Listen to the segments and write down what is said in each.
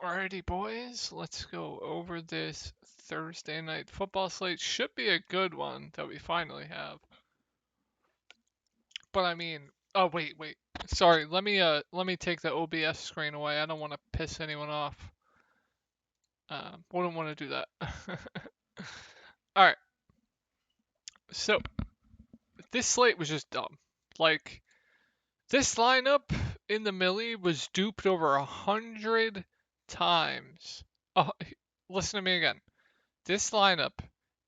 Alrighty, boys, let's go over this Thursday night football slate. Should be a good one that we finally have. But I mean, oh wait. Sorry, let me take the OBS screen away. I don't want to piss anyone off. Wouldn't want to do that. All right, so this slate was just dumb. Like this lineup in the Millie was duped over 100 times. Oh, listen to me again. This lineup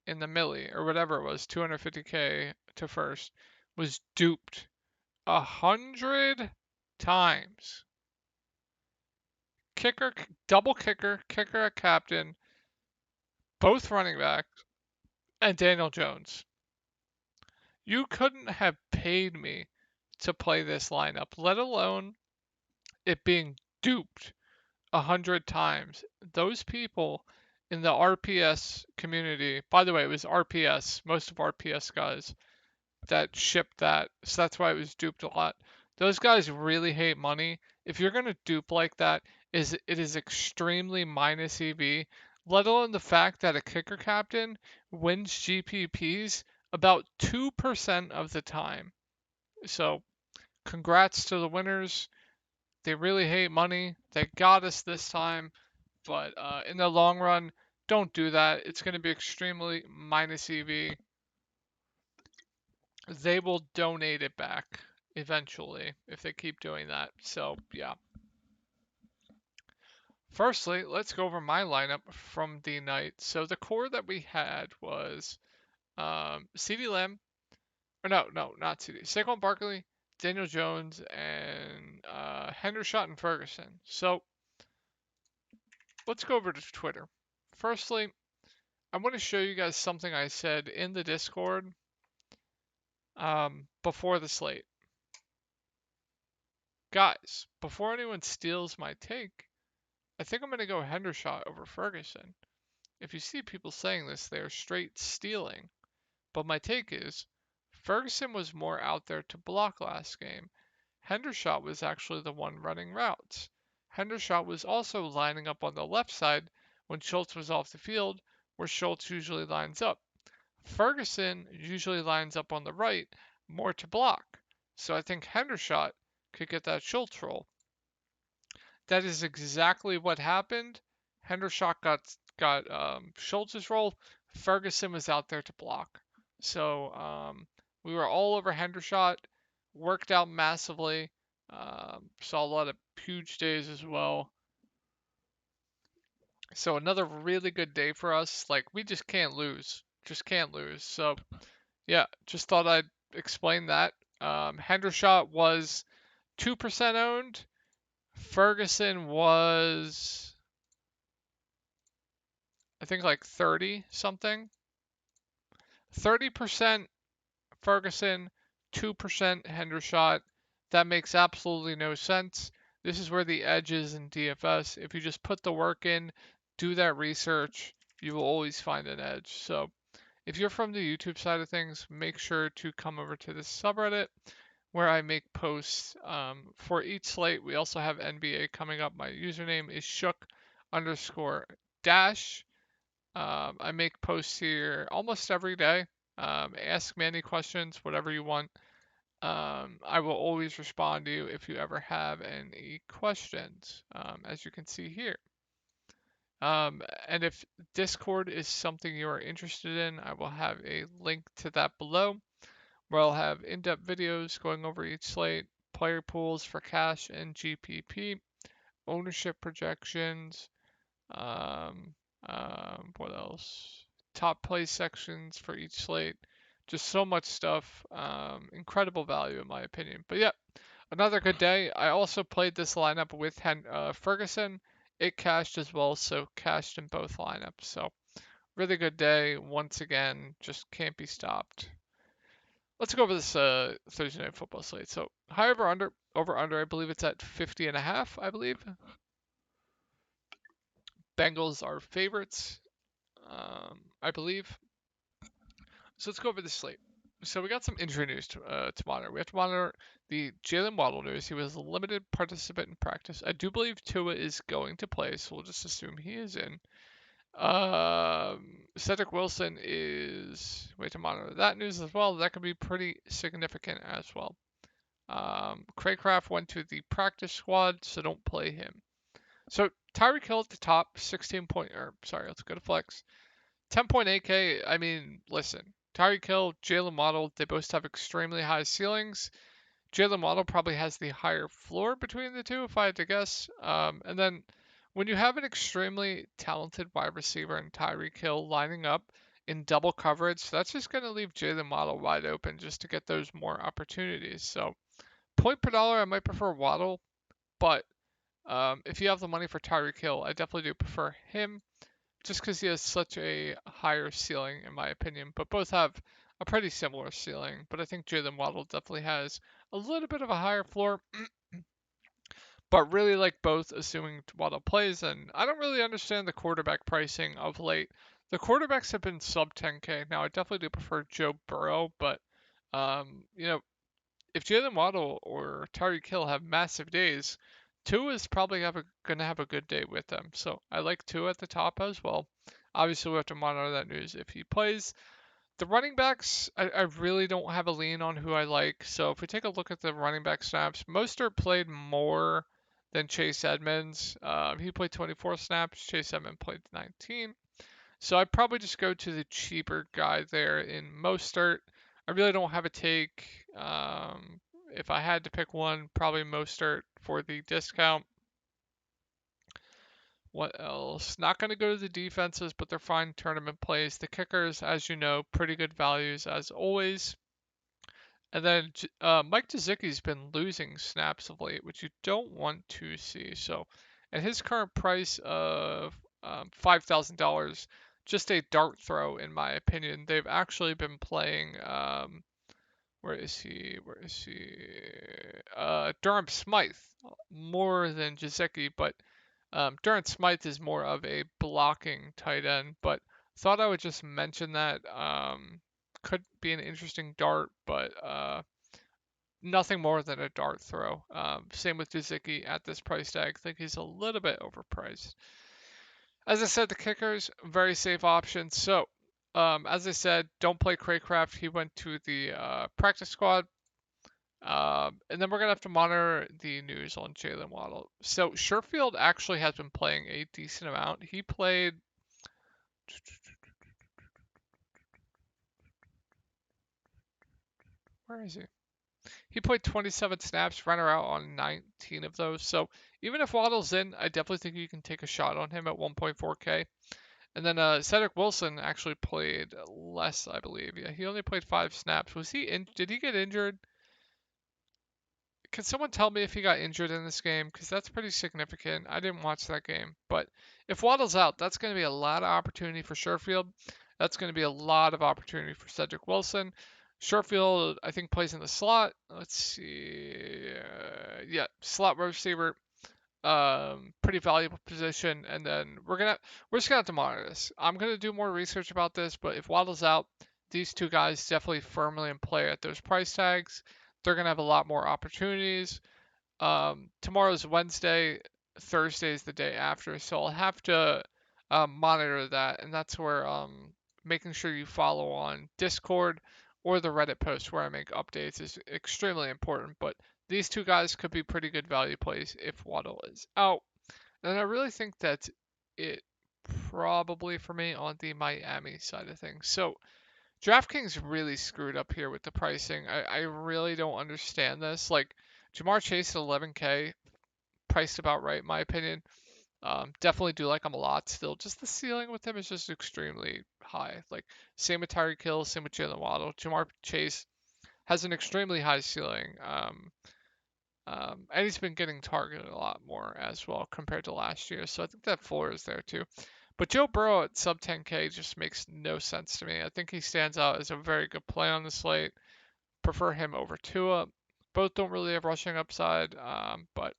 in the Millie or whatever it was, 250K to first, was duped 100 times. Kicker, double kicker, kicker at captain, both running backs, and Daniel Jones. You couldn't have paid me to play this lineup, let alone it being duped 100 times. Those people in the RPS community, by the way, it was RPS, most of RPS guys that shipped that, so that's why it was duped a lot. Those guys really hate money. If you're gonna dupe like that, it is extremely minus EV, let alone the fact that a kicker captain wins GPPs about 2% of the time. So congrats to the winners. They really hate money. They got us this time, but in the long run, don't do that. It's going to be extremely minus EV. They will donate it back eventually if they keep doing that. So, yeah. Firstly, let's go over my lineup from the night. So, the core that we had was CeeDee Lamb, or no, not CeeDee. Saquon Barkley, Daniel Jones, and Hendershot and Ferguson. So, let's go over to Twitter. Firstly, I want to show you guys something I said in the Discord before the slate. Guys, before anyone steals my take, I think I'm going to go Hendershot over Ferguson. If you see people saying this, they are straight stealing. But my take is, Ferguson was more out there to block last game. Hendershot was actually the one running routes. Hendershot was also lining up on the left side when Schultz was off the field, where Schultz usually lines up. Ferguson usually lines up on the right, more to block. So I think Hendershot could get that Schultz role. That is exactly what happened. Hendershot got Schultz's role. Ferguson was out there to block. So we were all over Hendershot. Worked out massively. Saw a lot of huge days as well. So another really good day for us. Like we just can't lose. Just can't lose. So yeah, just thought I'd explain that. Hendershot was 2% owned. Ferguson was, I think, like 30 something. 30% Ferguson, 2% Hendershot. That makes absolutely no sense. This is where the edge is in DFS. If you just put the work in, do that research, you will always find an edge. So if you're from the YouTube side of things, make sure to come over to this subreddit where I make posts for each slate. We also have NBA coming up. My username is shook_dash. I make posts here almost every day. Ask me any questions, whatever you want. I will always respond to you if you ever have any questions, as you can see here. And if Discord is something you are interested in, I will have a link to that below, where I'll have in-depth videos going over each slate, player pools for cash and GPP, ownership projections, what else? Top play sections for each slate. Just so much stuff. Incredible value in my opinion. But yeah, another good day. I also played this lineup with Ferguson. It cashed as well, so cashed in both lineups. So really good day. Once again, just can't be stopped. Let's go over this Thursday night football slate. So high over under, I believe it's at 50.5, I believe. Bengals are favorites, I believe. So let's go over the slate. So we got some injury news to monitor. We have to monitor the Jalen Waddle news. He was a limited participant in practice. I do believe Tua is going to play, so we'll just assume he is in. Cedric Wilson is way to monitor that news as well. That could be pretty significant as well. Craycraft went to the practice squad, so don't play him. So Tyreek Hill at the top, 16 point, or sorry, let's go to flex. 10.8K. I mean, listen, Tyreek Hill, Jalen Waddle, they both have extremely high ceilings. Jalen Waddle probably has the higher floor between the two, if I had to guess. And then when you have an extremely talented wide receiver and Tyreek Hill lining up in double coverage, that's just going to leave Jalen Waddle wide open just to get those more opportunities. So point per dollar, I might prefer Waddle, but if you have the money for Tyreek Hill, I definitely do prefer him just because he has such a higher ceiling, in my opinion. But both have a pretty similar ceiling. But I think Jalen Waddle definitely has a little bit of a higher floor. But really like both, assuming Waddle plays. And I don't really understand the quarterback pricing of late. The quarterbacks have been sub 10K. Now I definitely do prefer Joe Burrow, but you know, if Jalen Waddle or Tyreek Hill have massive days, Tua is probably going to have a good day with them. So I like Tua at the top as well. Obviously, we have to monitor that news if he plays. The running backs, I really don't have a lean on who I like. So if we take a look at the running back snaps, Mostert played more than Chase Edmonds. He played 24 snaps. Chase Edmonds played 19. So I'd probably just go to the cheaper guy there in Mostert. I really don't have a take. If I had to pick one, probably Mostert for the discount. What else? Not going to go to the defenses, but they're fine tournament plays. The kickers, as you know, pretty good values as always. And then Mike Gesicki's been losing snaps of late, which you don't want to see. So at his current price of $5,000, just a dart throw, in my opinion. They've actually been playing. Where is he? Where is he? Durham Smythe more than Gesicki, but Durham Smythe is more of a blocking tight end. But thought I would just mention that. Could be an interesting dart, but nothing more than a dart throw. Same with Gesicki at this price tag. I think he's a little bit overpriced. As I said, the kickers, very safe option. So, as I said, don't play Craycraft. He went to the practice squad. And then we're going to have to monitor the news on Jalen Waddle. So, Sherfield actually has been playing a decent amount. He played. Where is he? He played 27 snaps, ran out on 19 of those. So even if Waddle's in, I definitely think you can take a shot on him at 1.4K. And then Cedric Wilson actually played less, I believe. Yeah, he only played 5 snaps. Was he in? Did he get injured? Can someone tell me if he got injured in this game? Because that's pretty significant. I didn't watch that game. But if Waddle's out, that's going to be a lot of opportunity for Sherfield. That's going to be a lot of opportunity for Cedric Wilson. Sherfield, I think, plays in the slot. Let's see. Yeah, slot receiver. Pretty valuable position. And then we're just gonna have to monitor this. I'm gonna do more research about this, but if Waddle's out, these two guys definitely firmly in play at those price tags. They're gonna have a lot more opportunities. Tomorrow's Wednesday, Thursday is the day after, so I'll have to monitor that, and that's where making sure you follow on Discord or the Reddit post where I make updates is extremely important. But these two guys could be pretty good value plays if Waddle is out. And I really think that's it probably for me on the Miami side of things. So DraftKings really screwed up here with the pricing. I really don't understand this. Like Jamar Chase at 11K, priced about right, in my opinion. Definitely do like him a lot still. Just the ceiling with him is just extremely high. Like same with Tyreek Hill, same with Jalen Waddle. Jamar Chase has an extremely high ceiling. And he's been getting targeted a lot more as well compared to last year. So I think that floor is there too. But Joe Burrow at sub 10K just makes no sense to me. I think he stands out as a very good play on the slate. Prefer him over Tua. Both don't really have rushing upside. But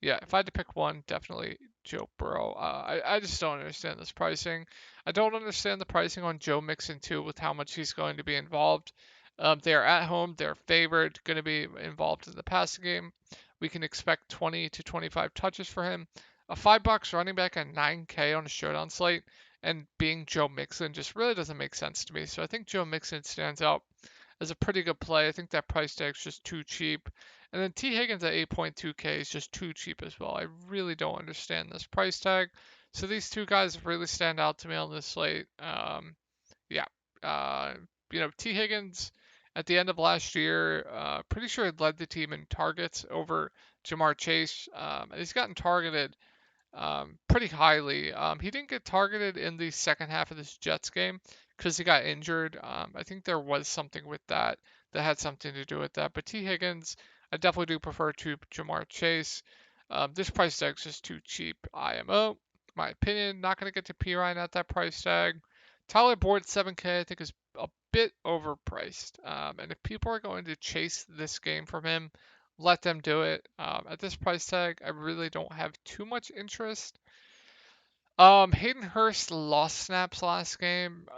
yeah, if I had to pick one, definitely Joe Burrow. I just don't understand this pricing. I don't understand the pricing on Joe Mixon too with how much he's going to be involved. They are at home. They're favored. Going to be involved in the passing game. We can expect 20 to 25 touches for him. A $5 running back at 9K on a showdown slate, and being Joe Mixon just really doesn't make sense to me. So I think Joe Mixon stands out as a pretty good play. I think that price tag's just too cheap. And then T. Higgins at 8.2K is just too cheap as well. I really don't understand this price tag. So these two guys really stand out to me on this slate. Yeah. Uh, T. Higgins at the end of last year, pretty sure he led the team in targets over Jamar Chase. And he's gotten targeted pretty highly. He didn't get targeted in the second half of this Jets game because he got injured. I think there was something with that that had something to do with that. But T. Higgins, I definitely do prefer to Jamar Chase. This price tag is just too cheap. IMO, my opinion, not going to get to P Ryan at that price tag. Tyler Boyd 7K, I think is a bit overpriced. And if people are going to chase this game from him, let them do it. At this price tag, I really don't have too much interest. Hayden Hurst lost snaps last game.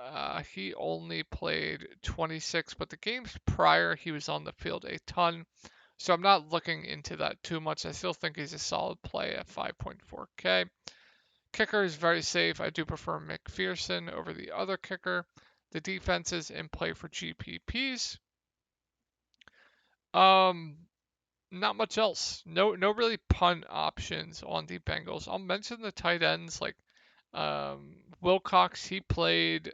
He only played 26, but the games prior he was on the field a ton. So I'm not looking into that too much. I still think he's a solid play at 5.4K. Kicker is very safe. I do prefer McPherson over the other kicker. The defense is in play for GPPs. Not much else. No really punt options on the Bengals. I'll mention the tight ends like Wilcox. He played.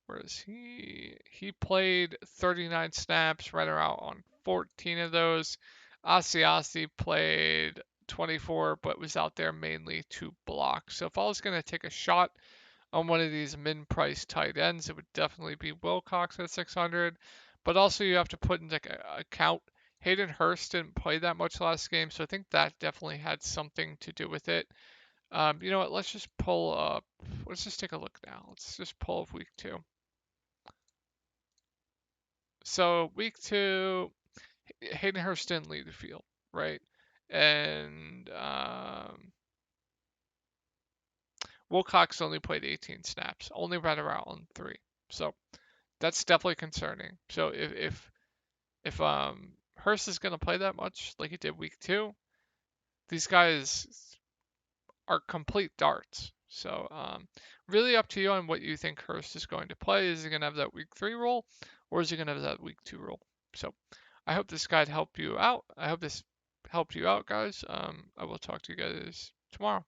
Where is he? He played 39 snaps, right around on 14 of those. Asiasi played 24, but was out there mainly to block. So if I was going to take a shot on one of these min-price tight ends, it would definitely be Wilcox at 600. But also you have to put into account Hayden Hurst didn't play that much last game, so I think that definitely had something to do with it. You know what? Let's just pull up. Let's just take a look now. Let's just pull up week 2. So week 2, Hayden Hurst didn't lead the field, right? And Wilcox only played 18 snaps, only ran around on 3. So that's definitely concerning. So if Hurst is going to play that much like he did week 2, these guys are complete darts. So really up to you on what you think Hurst is going to play. Is he going to have that week 3 role, or is he going to have that week 2 role? So I hope this guide helped you out. I hope this helped you out, guys. I will talk to you guys tomorrow.